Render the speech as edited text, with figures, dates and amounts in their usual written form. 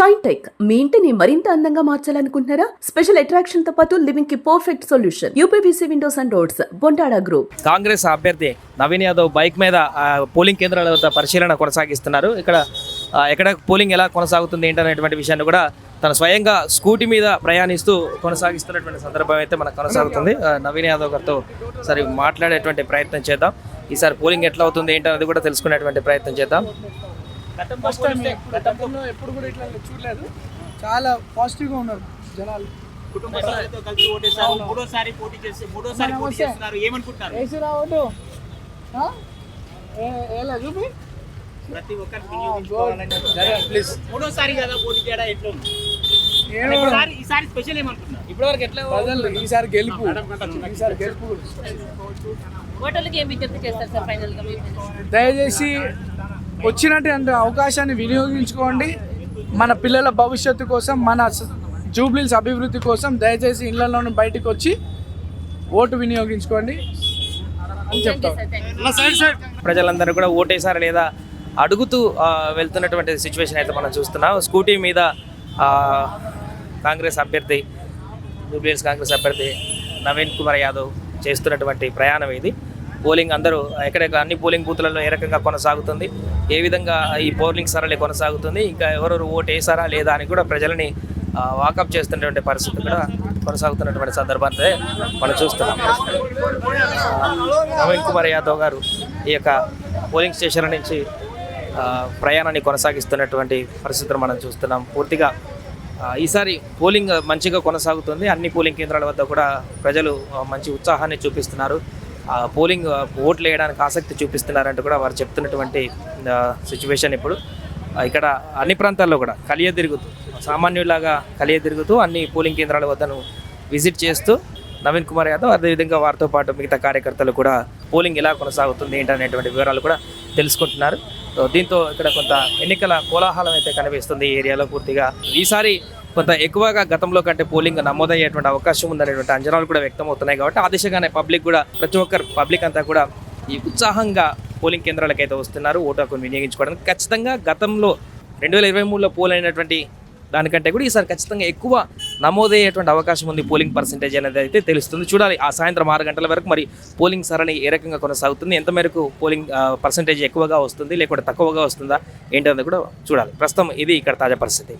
Shine tech మీ ఇంటిని మరింత అందంగా మార్చాలనుకుంటున్నారా? స్పెషల్ అట్రాక్షన్ తో పాటు లివింగ్ కి perfect solution. UPVC windows and doors, Bontada group. Congress అభ్యర్థి నవీన్ యాదవ్ బైక్ మీద పోలింగ్ కేంద్రాల వద్ద పరిశీలన కొనసాగిస్తున్నారు. ఎక్కడ పోలింగ్ ఎలా కొనసాగుతుంది ఏంటనేటువంటి విషయాన్ని కూడా తన స్వయంగా స్కూటీ మీద ప్రయాణిస్తూ కొనసాగిస్తున్నటువంటి సందర్భం అయితే మనకు కొనసాగుతుంది. నవీన్ యాదవ్ గారితో సరే మాట్లాడేటువంటి ప్రయత్నం చేద్దాం. ఈసారి పోలింగ్ ఎట్లా అవుతుంది ఏంటనేది కూడా తెలుసుకునేటువంటి ప్రయత్నం చేద్దాం. గతంలో ఎప్పుడు కూడా ఇట్లా చూడలేదు. చాలా పాజిటివ్గా ఉన్నారు జనాలు. ఈసారి గెలుపు దయచేసి వచ్చినటువంటి అవకాశాన్ని వినియోగించుకోండి. మన పిల్లల భవిష్యత్తు కోసం, మన జూబ్లీస్ అభివృద్ధి కోసం దయచేసి ఇళ్లలోనూ బయటకు వచ్చి ఓటు వినియోగించుకోండి అని చెప్తాం. ప్రజలందరూ కూడా ఓటేసారా లేదా అడుగుతూ వెళ్తున్నటువంటి సిచ్యువేషన్ అయితే మనం చూస్తున్నాం. స్కూటీ మీద కాంగ్రెస్ అభ్యర్థి, జూబ్లీస్ కాంగ్రెస్ అభ్యర్థి నవీన్ కుమార్ యాదవ్ చేస్తున్నటువంటి ప్రయాణం ఇది. పోలింగ్ అందరూ ఎక్కడెక్కడ అన్ని పోలింగ్ బూత్లలో ఏ రకంగా కొనసాగుతుంది, ఏ విధంగా ఈ పోలింగ్ సరళి కొనసాగుతుంది, ఇంకా ఎవరెవరు ఓటు వేసారా లేదా అని కూడా ప్రజలని వాకప్ చేస్తున్నటువంటి పరిస్థితి కూడా కొనసాగుతున్నటువంటి సందర్భాన్ని మనం చూస్తున్నాం. నవీన్ కుమార్ యాదవ్ గారు ఈ యొక్క పోలింగ్ స్టేషన్ నుంచి ప్రయాణాన్ని కొనసాగిస్తున్నటువంటి పరిస్థితులు మనం చూస్తున్నాం. పూర్తిగా ఈసారి పోలింగ్ మంచిగా కొనసాగుతుంది. అన్ని పోలింగ్ కేంద్రాల వద్ద కూడా ప్రజలు మంచి ఉత్సాహాన్ని చూపిస్తున్నారు. పోలింగ్ ఓట్లు వేయడానికి ఆసక్తి చూపిస్తున్నారంటూ కూడా వారు చెప్తున్నటువంటి సిచ్యువేషన్. ఇప్పుడు ఇక్కడ అన్ని ప్రాంతాల్లో కూడా కలియదిరుగుతూ, సామాన్యులాగా కలియదిరుగుతూ అన్ని పోలింగ్ కేంద్రాల వద్దను విజిట్ చేస్తూ నవీన్ కుమార్ యాదవ్, అదేవిధంగా వారితో పాటు మిగతా కార్యకర్తలు కూడా పోలింగ్ ఎలా కొనసాగుతుంది ఏంటనేటువంటి వివరాలు కూడా తెలుసుకుంటున్నారు. దీంతో ఇక్కడ కొంత ఎన్నికల కోలాహలం అయితే కనిపిస్తుంది ఈ ఏరియాలో. పూర్తిగా ఈసారి కొంత ఎక్కువగా గతంలో కంటే పోలింగ్ నమోదయ్యేటువంటి అవకాశం ఉందనేటువంటి అంచనాలు కూడా వ్యక్తం అవుతున్నాయి. కాబట్టి ఆ దిశగానే పబ్లిక్ కూడా, ప్రతి ఒక్కరు పబ్లిక్ అంతా కూడా ఈ ఉత్సాహంగా పోలింగ్ కేంద్రాలకు అయితే వస్తున్నారు ఓటు హక్కును వినియోగించుకోవడానికి. ఖచ్చితంగా గతంలో 2023లో పోల్ అయినటువంటి దానికంటే కూడా ఈసారి ఖచ్చితంగా ఎక్కువ నమోదయ్యేటువంటి అవకాశం ఉంది పోలింగ్ పర్సెంటేజ్ అనేది అయితే తెలుస్తుంది. చూడాలి ఆ సాయంత్రం 6 గంటల వరకు మరి పోలింగ్ సరళి ఏ రకంగా కొనసాగుతుంది, ఎంత మేరకు పోలింగ్ పర్సెంటేజ్ ఎక్కువగా వస్తుంది లేకుంటే తక్కువగా వస్తుందా ఏంటనేది కూడా చూడాలి. ప్రస్తుతం ఇది ఇక్కడ తాజా పరిస్థితి.